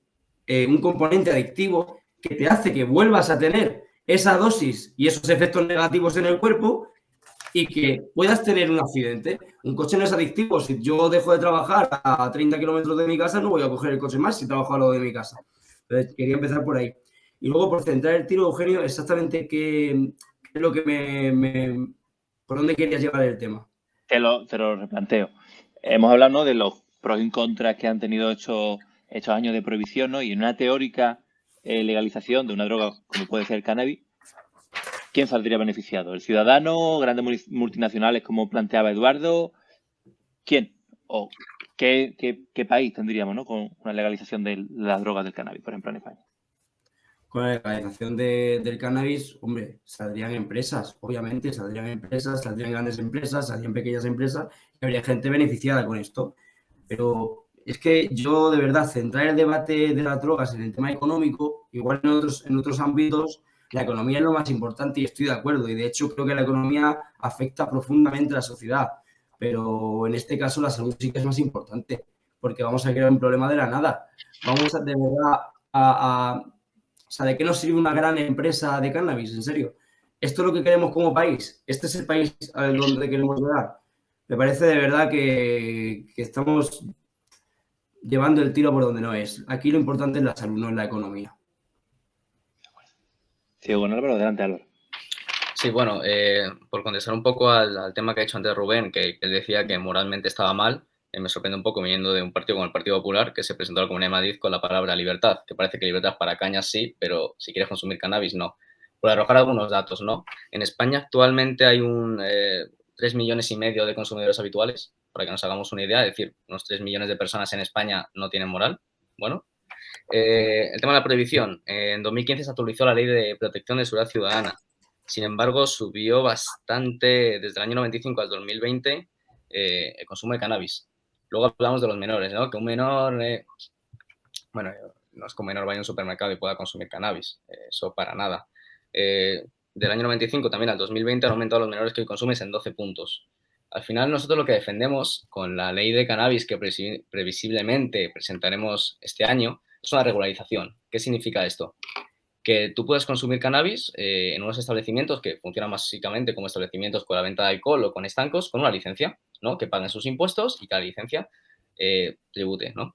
un componente adictivo que te hace que vuelvas a tener esa dosis y esos efectos negativos en el cuerpo y que puedas tener un accidente. Un coche no es adictivo. Si yo dejo de trabajar a 30 kilómetros de mi casa, no voy a coger el coche más si trabajo a lo de mi casa. Entonces, quería empezar por ahí. Y luego, por centrar el tiro, Eugenio, exactamente qué es lo que ¿por dónde querías llevar el tema? Te lo replanteo. Hemos hablado, ¿no?, de los pros y contras que han tenido estos años de prohibición, ¿no? Y en una teórica legalización de una droga como puede ser el cannabis, ¿quién saldría beneficiado? ¿El ciudadano? ¿Grandes multinacionales como planteaba Eduardo? ¿Quién? ¿O qué país tendríamos, ¿no?, con una legalización de las drogas del cannabis, por ejemplo, en España? Con la legalización del cannabis, hombre, saldrían empresas, obviamente, saldrían grandes empresas, saldrían pequeñas empresas y habría gente beneficiada con esto. Pero es que yo, de verdad, centrar el debate de las drogas en el tema económico, igual en otros ámbitos, la economía es lo más importante y estoy de acuerdo. Y de hecho, creo que la economía afecta profundamente a la sociedad. Pero en este caso, la salud sí que es más importante, porque vamos a crear un problema de la nada. Vamos a, de verdad, o sea, ¿de qué nos sirve una gran empresa de cannabis? En serio. ¿Esto es lo que queremos como país? ¿Este es el país al donde queremos llegar? Me parece de verdad que estamos llevando el tiro por donde no es. Aquí lo importante es la salud, no es la economía. Sí, bueno, Álvaro, adelante, Álvaro. Sí, bueno, por contestar un poco al tema que ha dicho antes Rubén, que él decía que moralmente estaba mal, me sorprende un poco viniendo de un partido como el Partido Popular, que se presentó a la Comunidad de Madrid con la palabra libertad, que parece que libertad para cañas sí, pero si quieres consumir cannabis no. Por arrojar algunos datos, ¿no? En España actualmente hay 3,5 millones de consumidores habituales, para que nos hagamos una idea, es decir, unos 3 millones de personas en España no tienen moral. Bueno, el tema de la prohibición. En 2015 se actualizó la Ley de Protección de Seguridad Ciudadana. Sin embargo, subió bastante desde el año 95 al 2020 el consumo de cannabis. Luego hablamos de los menores, ¿no? Que un menor, bueno, no es que un menor vaya a un supermercado y pueda consumir cannabis, eso para nada. Del año 95 también al 2020 han aumentado los menores que consumen en 12 puntos. Al final, nosotros lo que defendemos con la ley de cannabis que previsiblemente presentaremos este año es una regularización. ¿Qué significa esto? Que tú puedes consumir cannabis en unos establecimientos que funcionan básicamente como establecimientos con la venta de alcohol o con estancos con una licencia, ¿no? Que paguen sus impuestos y que la licencia tribute, ¿no?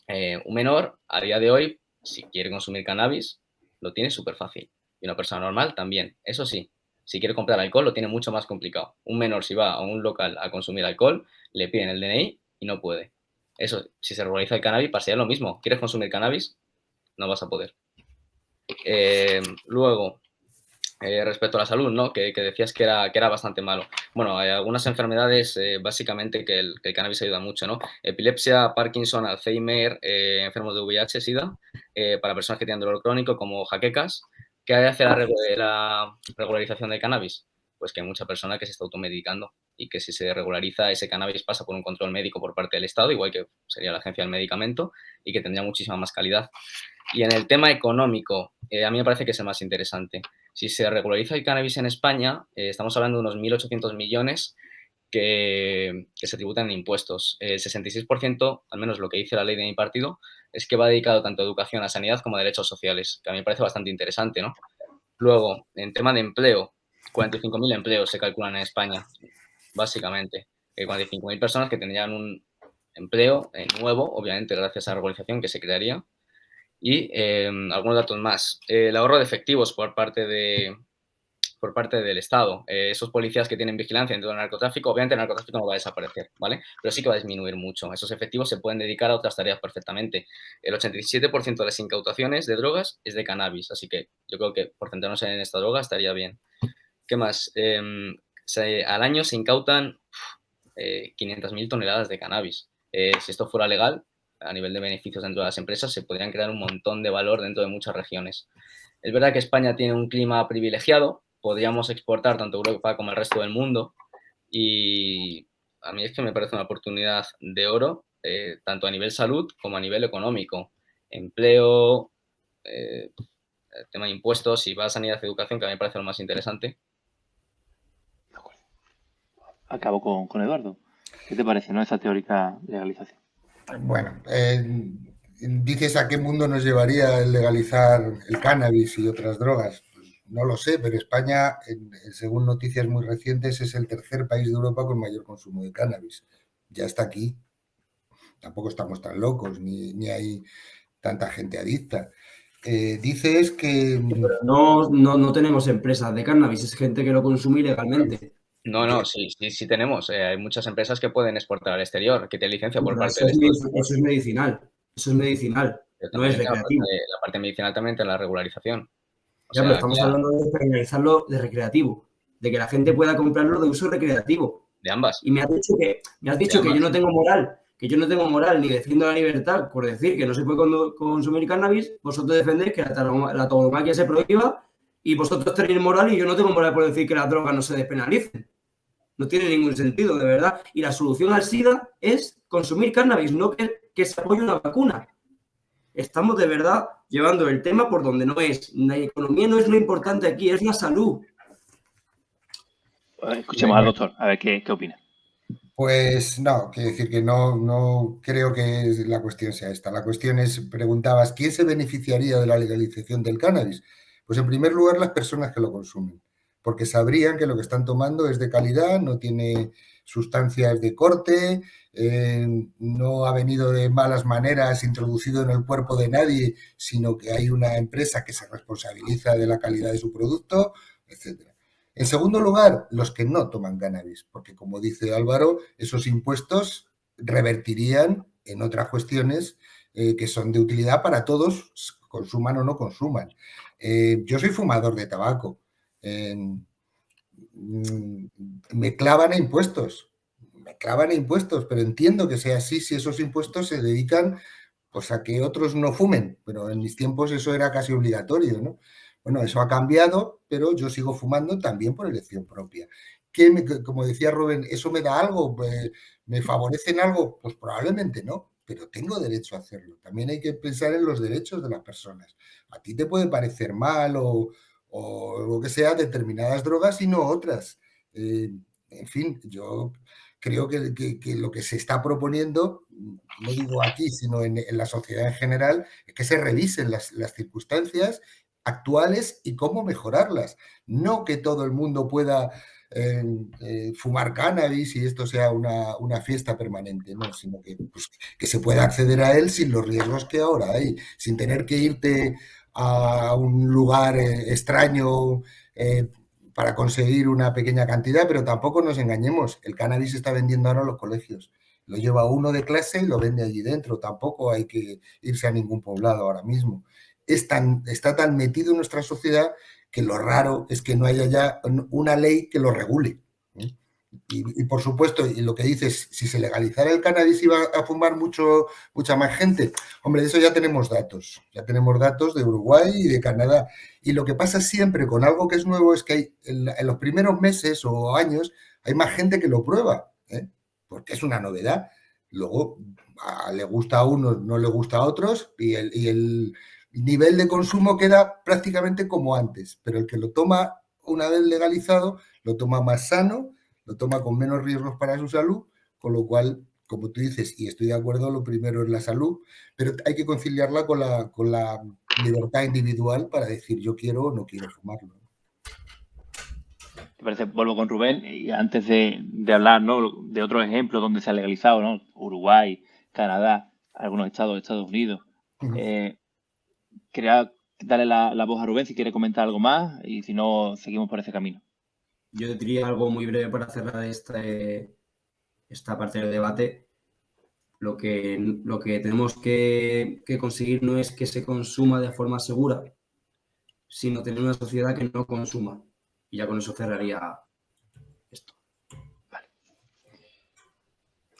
Un menor, a día de hoy, si quiere consumir cannabis, lo tiene súper fácil. Y una persona normal también. Eso sí, si quiere comprar alcohol, lo tiene mucho más complicado. Un menor, si va a un local a consumir alcohol, le piden el DNI y no puede. Eso, si se regulariza el cannabis, pasaría lo mismo. ¿Quieres consumir cannabis? No vas a poder. Luego, respecto a la salud, ¿no? Que decías que era bastante malo. Bueno, hay algunas enfermedades, básicamente, que el cannabis ayuda mucho, ¿no? Epilepsia, Parkinson, Alzheimer, enfermos de VIH, SIDA, para personas que tienen dolor crónico, como jaquecas. ¿Qué hace la regularización del cannabis? Pues que hay mucha persona que se está automedicando y que si se regulariza ese cannabis pasa por un control médico por parte del Estado, igual que sería la Agencia del Medicamento, y que tendría muchísima más calidad. Y en el tema económico, a mí me parece que es el más interesante. Si se regulariza el cannabis en España, estamos hablando de unos 1.800 millones que se tributan en impuestos. El 66%, al menos lo que dice la ley de mi partido, es que va dedicado tanto a educación, a sanidad como a derechos sociales, que a mí me parece bastante interesante, ¿no? Luego, en tema de empleo, 45.000 empleos se calculan en España, básicamente. 45.000 personas que tendrían un empleo nuevo, obviamente gracias a la regularización que se crearía. Y algunos datos más. El ahorro de efectivos por parte del Estado. Esos policías que tienen vigilancia en todo el narcotráfico, obviamente el narcotráfico no va a desaparecer, ¿vale? Pero sí que va a disminuir mucho. Esos efectivos se pueden dedicar a otras tareas perfectamente. El 87% de las incautaciones de drogas es de cannabis, así que yo creo que por centrarnos en esta droga estaría bien. ¿Qué más? Al año se incautan 500.000 toneladas de cannabis. Si esto fuera legal, a nivel de beneficios dentro de las empresas, se podrían crear un montón de valor dentro de muchas regiones. Es verdad que España tiene un clima privilegiado, podríamos exportar tanto a Europa como al resto del mundo y a mí es que me parece una oportunidad de oro, tanto a nivel salud como a nivel económico, empleo, el tema de impuestos, si va a sanidad y educación, que a mí me parece lo más interesante. Acabo con Eduardo. ¿Qué te parece, esa teórica legalización? Bueno, dices a qué mundo nos llevaría el legalizar el cannabis y otras drogas. Pues no lo sé, pero España, según noticias muy recientes, es el tercer país de Europa con mayor consumo de cannabis. Ya está aquí. Tampoco estamos tan locos, ni hay tanta gente adicta. Dices que... No tenemos empresas de cannabis, es gente que lo consume ilegalmente. No, sí tenemos. Hay muchas empresas que pueden exportar al exterior, que tienen licencia por parte Eso del Estado. es medicinal, no es recreativo. La parte medicinal también tiene la regularización. Ya, pero estamos hablando de penalizarlo de recreativo, de que la gente pueda comprarlo de uso recreativo. De ambas. Y me has dicho que yo no tengo moral, ni defiendo la libertad por decir que no se puede consumir cannabis. Vosotros defendéis que la tauromaquia se prohíba y vosotros tenéis moral y yo no tengo moral por decir que las drogas no se despenalicen. No tiene ningún sentido, de verdad. Y la solución al SIDA es consumir cannabis, no que se apoye una vacuna. Estamos de verdad llevando el tema por donde no es. La economía no es lo importante aquí, es la salud. Escuchemos al doctor, a ver qué opina. Pues no, quiero decir que no creo que la cuestión sea esta. La cuestión es, preguntabas, ¿quién se beneficiaría de la legalización del cannabis? Pues en primer lugar las personas que lo consumen, porque sabrían que lo que están tomando es de calidad, no tiene sustancias de corte, no ha venido de malas maneras introducido en el cuerpo de nadie, sino que hay una empresa que se responsabiliza de la calidad de su producto, etcétera. En segundo lugar, los que no toman cannabis, porque como dice Álvaro, esos impuestos revertirían en otras cuestiones que son de utilidad para todos, consuman o no consuman. Yo soy fumador de tabaco. Me clavan a impuestos, pero entiendo que sea así si esos impuestos se dedican pues a que otros no fumen, pero en mis tiempos eso era casi obligatorio, ¿no? Bueno, eso ha cambiado, pero yo sigo fumando también por elección propia. Como decía Rubén, ¿eso me da algo? ¿Me favorece en algo? Pues probablemente no, pero tengo derecho a hacerlo. También hay que pensar en los derechos de las personas. A ti te puede parecer mal o lo que sea determinadas drogas y no otras. En fin, yo creo que lo que se está proponiendo, no digo aquí, sino en la sociedad en general, es que se revisen las circunstancias actuales y cómo mejorarlas. No que todo el mundo pueda fumar cannabis y esto sea una fiesta permanente, no, sino que se pueda acceder a él sin los riesgos que ahora hay, sin tener que irte a un lugar extraño para conseguir una pequeña cantidad, pero tampoco nos engañemos, el cannabis se está vendiendo ahora en los colegios. Lo lleva uno de clase y lo vende allí dentro. Tampoco hay que irse a ningún poblado ahora mismo. Está tan metido en nuestra sociedad que lo raro es que no haya ya una ley que lo regule. Y por supuesto, y lo que dices, si se legalizara el cannabis iba a fumar mucha más gente. Hombre, de eso ya tenemos datos de Uruguay y de Canadá. Y lo que pasa siempre con algo que es nuevo es que hay, en los primeros meses o años hay más gente que lo prueba, porque es una novedad. Luego le gusta a unos, no le gusta a otros y el nivel de consumo queda prácticamente como antes, pero el que lo toma una vez legalizado lo toma más sano, lo toma con menos riesgos para su salud, con lo cual, como tú dices, y estoy de acuerdo, lo primero es la salud, pero hay que conciliarla con la libertad individual para decir yo quiero o no quiero fumarlo. ¿Te parece? Vuelvo con Rubén y antes de hablar, ¿no?, de otros ejemplos donde se ha legalizado, ¿no?, Uruguay, Canadá, algunos estados de Estados Unidos. Quería darle la voz a Rubén si quiere comentar algo más y si no, seguimos por ese camino. Yo diría algo muy breve para cerrar esta parte del debate. Lo que tenemos que conseguir no es que se consuma de forma segura, sino tener una sociedad que no consuma. Y ya con eso cerraría esto. Vale.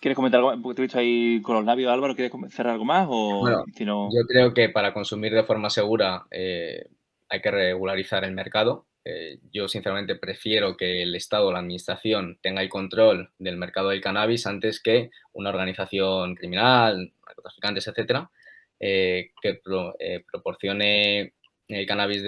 ¿Quieres comentar algo? Porque te he visto ahí con los labios, Álvaro. ¿Quieres cerrar algo más? O Bueno, si no... yo creo que para consumir de forma segura hay que regularizar el mercado. Yo sinceramente prefiero que el Estado o la Administración tenga el control del mercado del cannabis antes que una organización criminal, narcotraficantes, etcétera, que proporcione el cannabis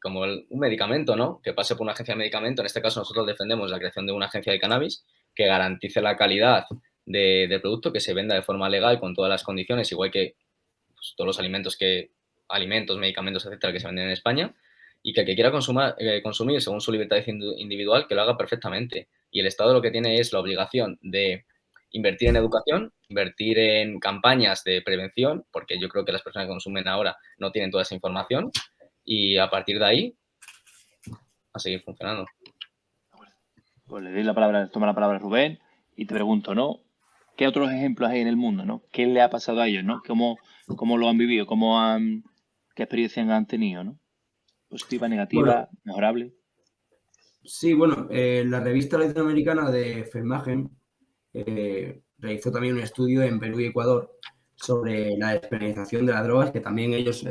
como un medicamento, ¿no? Que pase por una agencia de medicamento. En este caso nosotros defendemos la creación de una agencia de cannabis que garantice la calidad del producto, que se venda de forma legal con todas las condiciones, igual que pues, todos los alimentos, medicamentos, etcétera, que se venden en España, y que el que quiera consumir según su libertad individual, que lo haga perfectamente. Y el Estado lo que tiene es la obligación de invertir en educación, invertir en campañas de prevención, porque yo creo que las personas que consumen ahora no tienen toda esa información, y a partir de ahí, a seguir funcionando. Pues le doy la palabra, toma la palabra Rubén y te pregunto, ¿no? ¿Qué otros ejemplos hay en el mundo, ¿no? ¿Qué le ha pasado a ellos, ¿no? ¿Cómo lo han vivido? ¿Qué experiencias han tenido, ¿no? ¿Positiva, negativa, mejorable? Sí, bueno, la revista latinoamericana de Fermagen realizó también un estudio en Perú y Ecuador sobre la despenalización de las drogas, que también ellos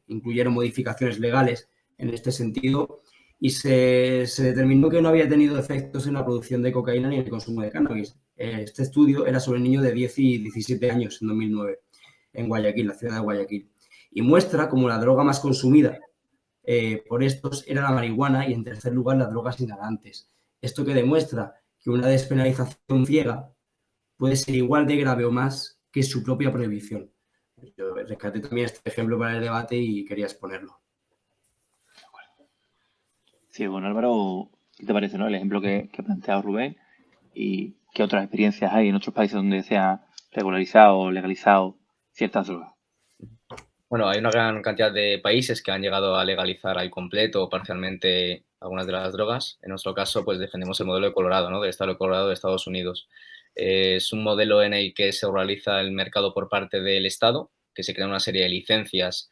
incluyeron modificaciones legales en este sentido, y se determinó que no había tenido efectos en la producción de cocaína ni en el consumo de cannabis. Este estudio era sobre niños de 10 y 17 años en 2009, en Guayaquil, la ciudad de Guayaquil, y muestra como la droga más consumida por estos era la marihuana y, en tercer lugar, las drogas inhalantes. Esto que demuestra que una despenalización ciega puede ser igual de grave o más que su propia prohibición. Yo rescaté también este ejemplo para el debate y quería exponerlo. Sí, bueno, Álvaro, ¿qué te parece, no? El ejemplo que ha planteado Rubén y qué otras experiencias hay en otros países donde se ha regularizado o legalizado ciertas drogas. Bueno, hay una gran cantidad de países que han llegado a legalizar al completo o parcialmente algunas de las drogas. En nuestro caso, pues defendemos el modelo de Colorado, ¿no? Del estado de Colorado de Estados Unidos. Es un modelo en el que se realiza el mercado por parte del Estado, que se crea una serie de licencias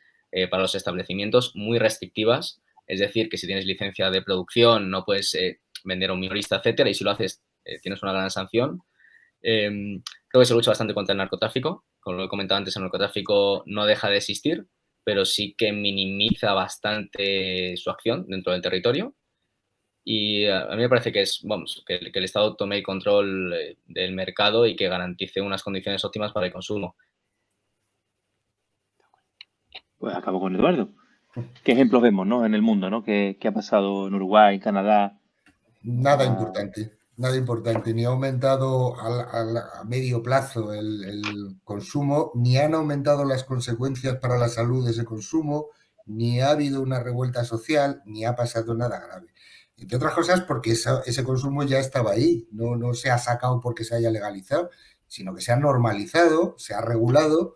para los establecimientos muy restrictivas. Es decir, que si tienes licencia de producción no puedes vender a un minorista, etcétera, y si lo haces tienes una gran sanción. Creo que se lucha bastante contra el narcotráfico. Como lo he comentado antes, el narcotráfico no deja de existir, pero sí que minimiza bastante su acción dentro del territorio. Y a mí me parece que que el Estado tome el control del mercado y que garantice unas condiciones óptimas para el consumo. Pues acabo con Eduardo. ¿Qué ejemplos vemos, ¿no? En el mundo, ¿no? ¿Qué ha pasado en Uruguay, en Canadá? Nada importante, ni ha aumentado a medio plazo el consumo, ni han aumentado las consecuencias para la salud de ese consumo, ni ha habido una revuelta social, ni ha pasado nada grave. Entre otras cosas porque ese consumo ya estaba ahí, no se ha sacado porque se haya legalizado, sino que se ha normalizado, se ha regulado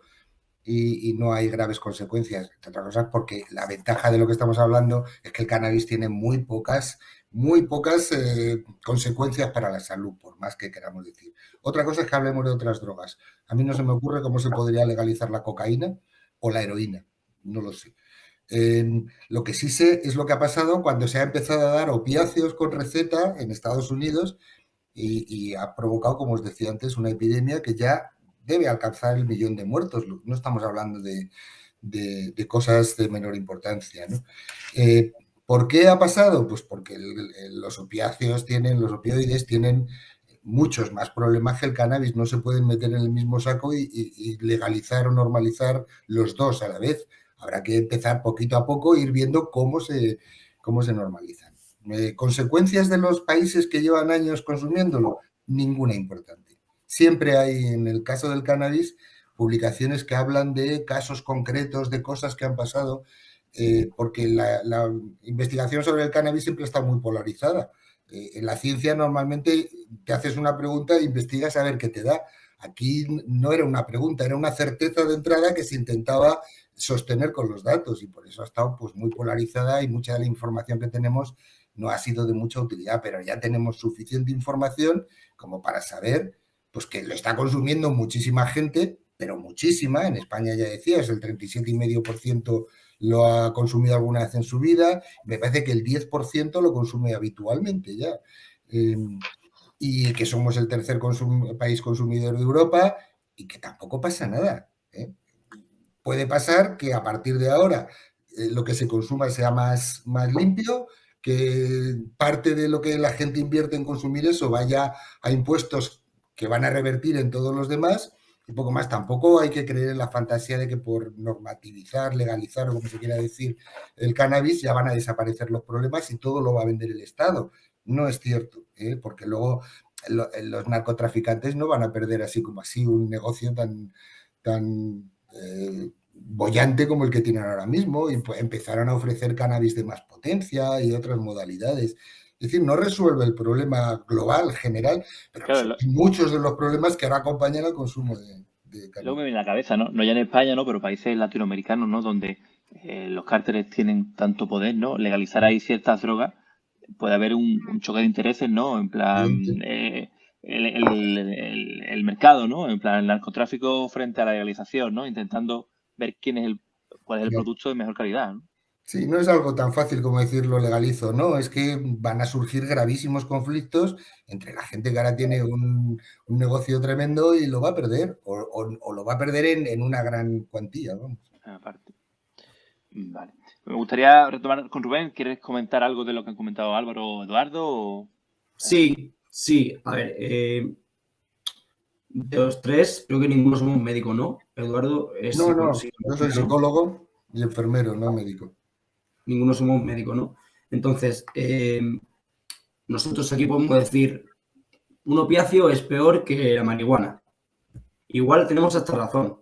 y no hay graves consecuencias. Entre otras cosas porque la ventaja de lo que estamos hablando es que el cannabis tiene muy pocas consecuencias para la salud, por más que queramos decir. Otra cosa es que hablemos de otras drogas. A mí no se me ocurre cómo se podría legalizar la cocaína o la heroína, no lo sé. Lo que sí sé es lo que ha pasado cuando se ha empezado a dar opiáceos con receta en Estados Unidos y ha provocado, como os decía antes, una epidemia que ya debe alcanzar el 1.000.000 de muertos. No estamos hablando de cosas de menor importancia, ¿no? ¿Por qué ha pasado? Pues porque los opioides tienen muchos más problemas que el cannabis. No se pueden meter en el mismo saco y legalizar o normalizar los dos a la vez. Habrá que empezar poquito a poco e ir viendo cómo se normalizan. ¿Consecuencias de los países que llevan años consumiéndolo? Ninguna importante. Siempre hay, en el caso del cannabis, publicaciones que hablan de casos concretos, de cosas que han pasado, porque la investigación sobre el cannabis siempre está muy polarizada. En la ciencia normalmente te haces una pregunta e investigas a ver qué te da. Aquí no era una pregunta, era una certeza de entrada que se intentaba sostener con los datos y por eso ha estado pues muy polarizada y mucha de la información que tenemos no ha sido de mucha utilidad, pero ya tenemos suficiente información como para saber pues que lo está consumiendo muchísima gente, pero muchísima. En España ya decías, el 37,5% lo ha consumido alguna vez en su vida. Me parece que el 10% lo consume habitualmente ya. y que somos el tercer país consumidor de Europa y que tampoco pasa nada, ¿eh? Puede pasar que a partir de ahora lo que se consuma sea más limpio, que parte de lo que la gente invierte en consumir eso vaya a impuestos que van a revertir en todos los demás y poco más. Tampoco hay que creer en la fantasía de que por normativizar, legalizar o como se quiera decir el cannabis ya van a desaparecer los problemas y todo lo va a vender el Estado. No es cierto, porque luego los narcotraficantes no van a perder así como así un negocio tan bollante como el que tienen ahora mismo y pues empezaron a ofrecer cannabis de más potencia y otras modalidades. Es decir, no resuelve el problema global, general, pero Claro, muchos de los problemas que ahora acompañan al consumo de cannabis. luego me viene a la cabeza, ¿no? No ya en España, ¿no? Pero países latinoamericanos, ¿no? Donde los cárteles tienen tanto poder, ¿no? Legalizar ahí ciertas drogas, puede haber un choque de intereses, ¿no? En plan, el mercado, ¿no? En plan, el narcotráfico frente a la legalización, ¿no? Intentando ver cuál es el producto de mejor calidad, ¿no? Sí, no es algo tan fácil como decirlo legalizo, no, es que van a surgir gravísimos conflictos entre la gente que ahora tiene un negocio tremendo y lo va a perder, o lo va a perder en una gran cuantía, vamos. Aparte. Vale. Me gustaría retomar con Rubén. ¿Quieres comentar algo de lo que han comentado Álvaro o Eduardo? Sí. A ver, de los tres, creo que ninguno somos médico, ¿no? Eduardo es No, psicólogo, yo soy psicólogo y enfermero, no médico. Ninguno somos médico, ¿no? Entonces, nosotros aquí podemos decir, un opiáceo es peor que la marihuana. Igual tenemos hasta razón.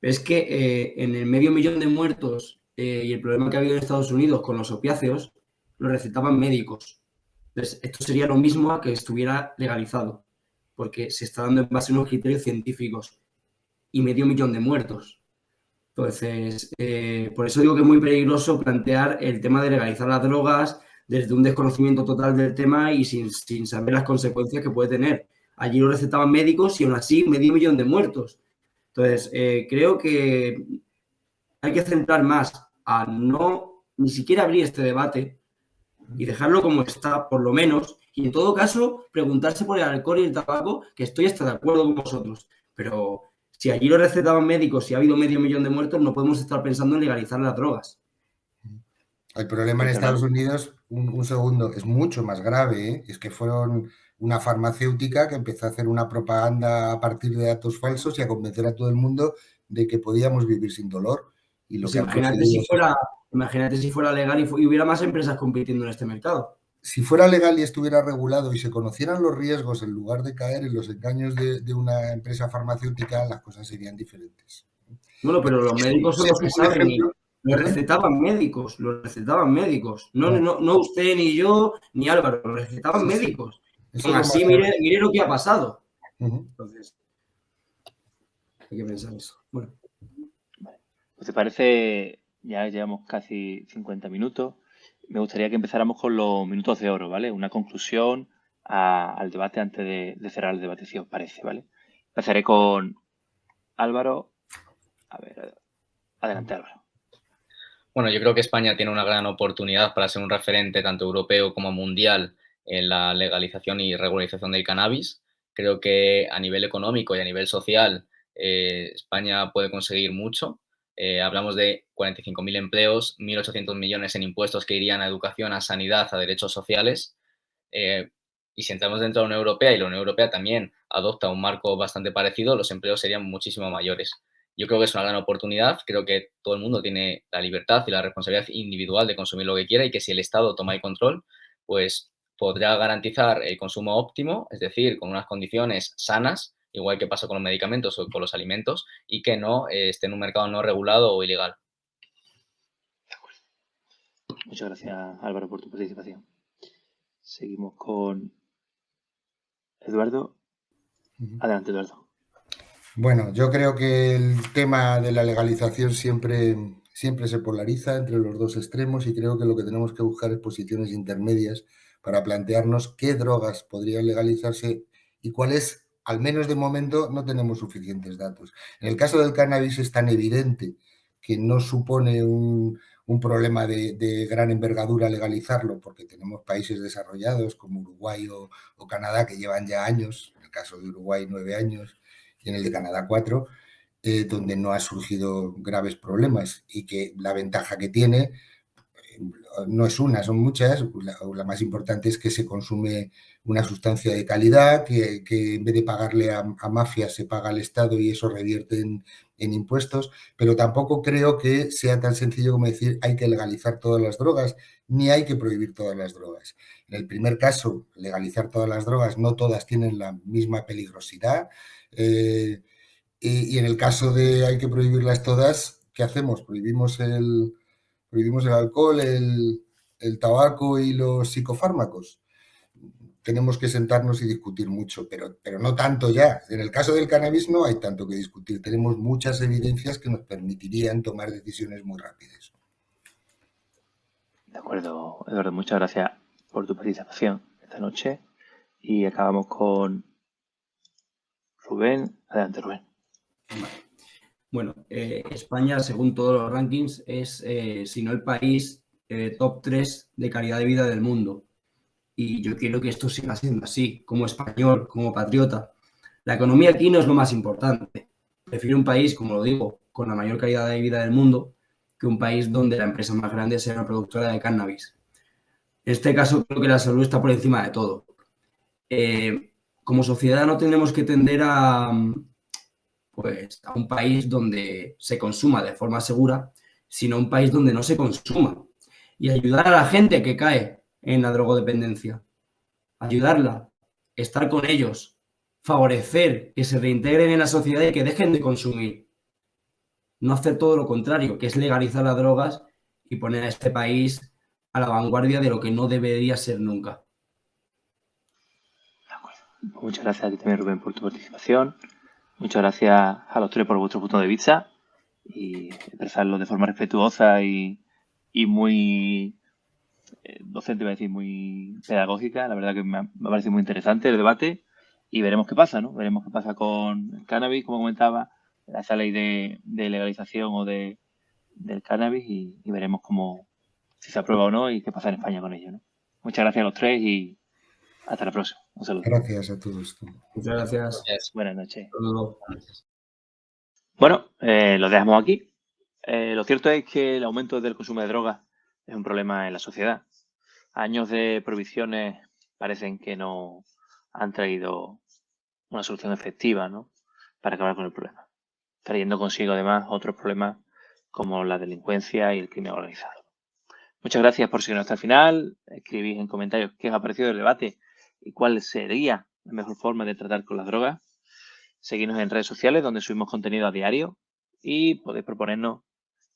Es que en el 500.000 de muertos y el problema que ha habido en Estados Unidos con los opiáceos, lo recetaban médicos. Entonces, esto sería lo mismo a que estuviera legalizado, porque se está dando en base a unos criterios científicos y 500.000 de muertos. Entonces, por eso digo que es muy peligroso plantear el tema de legalizar las drogas desde un desconocimiento total del tema y sin saber las consecuencias que puede tener. Allí lo recetaban médicos y aún así 500.000 de muertos. Entonces, creo que hay que centrar más a no ni siquiera abrir este debate y dejarlo como está, por lo menos, y en todo caso, preguntarse por el alcohol y el tabaco, que estoy hasta de acuerdo con vosotros, pero si allí lo recetaban médicos y ha habido 500.000 de muertos, no podemos estar pensando en legalizar las drogas. El problema en Estados Unidos, un segundo, es mucho más grave, ¿eh? Es que fueron una farmacéutica que empezó a hacer una propaganda a partir de datos falsos y a convencer a todo el mundo de que podíamos vivir sin dolor. Y lo Pues que imagínate si fuera legal y hubiera más empresas compitiendo en este mercado. Si fuera legal y estuviera regulado y se conocieran los riesgos en lugar de caer en los engaños de una empresa farmacéutica, las cosas serían diferentes. Bueno, pero los médicos son los que saben y lo recetaban médicos. No usted, ni yo, ni Álvaro, lo recetaban médicos. Aún así, mire lo que ha pasado. Entonces, hay que pensar eso. Bueno. Pues te parece, ya llevamos casi 50 minutos. Me gustaría que empezáramos con los minutos de oro, ¿vale? Una conclusión al debate antes de cerrar el debate, si os parece, ¿vale? Empezaré con Álvaro. A ver, adelante, Álvaro. Bueno, yo creo que España tiene una gran oportunidad para ser un referente tanto europeo como mundial en la legalización y regularización del cannabis. Creo que a nivel económico y a nivel social España puede conseguir mucho. Hablamos de 45.000 empleos, 1.800 millones en impuestos que irían a educación, a sanidad, a derechos sociales. Y si entramos dentro de la Unión Europea y la Unión Europea también adopta un marco bastante parecido, los empleos serían muchísimo mayores. Yo creo que es una gran oportunidad, creo que todo el mundo tiene la libertad y la responsabilidad individual de consumir lo que quiera y que si el Estado toma el control, pues podrá garantizar el consumo óptimo, es decir, con unas condiciones sanas, igual que pasa con los medicamentos o con los alimentos, y que no esté en un mercado no regulado o ilegal. Muchas gracias, Álvaro, por tu participación. Seguimos con Eduardo. Adelante, Eduardo. Bueno, yo creo que el tema de la legalización siempre se polariza entre los dos extremos y creo que lo que tenemos que buscar es posiciones intermedias para plantearnos qué drogas podrían legalizarse y cuáles, al menos de momento, no tenemos suficientes datos. En el caso del cannabis es tan evidente que no supone un problema de gran envergadura legalizarlo, porque tenemos países desarrollados como Uruguay o Canadá que llevan ya años, en el caso de Uruguay 9 años y en el de Canadá 4, donde no ha surgido graves problemas y que la ventaja que tiene no es una, son muchas. La más importante es que se consume una sustancia de calidad, que en vez de pagarle a mafias se paga al Estado y eso revierte en impuestos, pero tampoco creo que sea tan sencillo como decir hay que legalizar todas las drogas, ni hay que prohibir todas las drogas. En el primer caso, legalizar todas las drogas, no todas tienen la misma peligrosidad, y en el caso de hay que prohibirlas todas, ¿qué hacemos? Prohibimos el alcohol, el tabaco y los psicofármacos. Tenemos que sentarnos y discutir mucho, pero no tanto ya. En el caso del cannabis no hay tanto que discutir. Tenemos muchas evidencias que nos permitirían tomar decisiones muy rápidas. De acuerdo, Eduardo, muchas gracias por tu participación esta noche. Y acabamos con Rubén. Adelante, Rubén. Bueno, España, según todos los rankings, es, si no el país, top 3 de calidad de vida del mundo. Y yo quiero que esto siga siendo así, como español, como patriota. La economía aquí no es lo más importante. Prefiero un país, como lo digo, con la mayor calidad de vida del mundo, que un país donde la empresa más grande sea una productora de cannabis. En este caso, creo que la salud está por encima de todo. Como sociedad no tenemos que tender a un país donde se consuma de forma segura, sino un país donde no se consuma. Y ayudar a la gente que cae en la drogodependencia. Ayudarla, estar con ellos, favorecer que se reintegren en la sociedad y que dejen de consumir. No hacer todo lo contrario, que es legalizar las drogas y poner a este país a la vanguardia de lo que no debería ser nunca. Muchas gracias a ti también, Rubén, por tu participación. Muchas gracias a los tres por vuestro punto de vista y expresarlo de forma respetuosa y muy docente, voy a decir, muy pedagógica. La verdad que me ha parecido muy interesante el debate y veremos qué pasa, ¿no? Veremos qué pasa con el cannabis, como comentaba, esa ley de legalización o del cannabis y veremos cómo, si se aprueba o no y qué pasa en España con ello, ¿no? Muchas gracias a los tres y hasta la próxima. Un saludo. Gracias a todos. Muchas gracias. Buenas noches. Saludos. Bueno, lo dejamos aquí. Lo cierto es que el aumento del consumo de drogas es un problema en la sociedad. Años de prohibiciones parecen que no han traído una solución efectiva, ¿no?, para acabar con el problema, trayendo consigo además otros problemas como la delincuencia y el crimen organizado. Muchas gracias por seguirnos hasta el final. Escribid en comentarios qué os ha parecido el debate y cuál sería la mejor forma de tratar con las drogas. Seguidnos en redes sociales donde subimos contenido a diario y podéis proponernos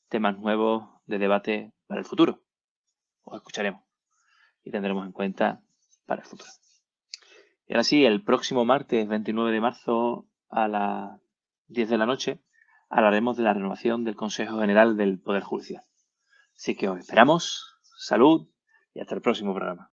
temas nuevos de debate para el futuro. Os escucharemos y tendremos en cuenta para el futuro. Y ahora sí, el próximo martes 29 de marzo a las 10 de la noche hablaremos de la renovación del Consejo General del Poder Judicial. Así que os esperamos, salud y hasta el próximo programa.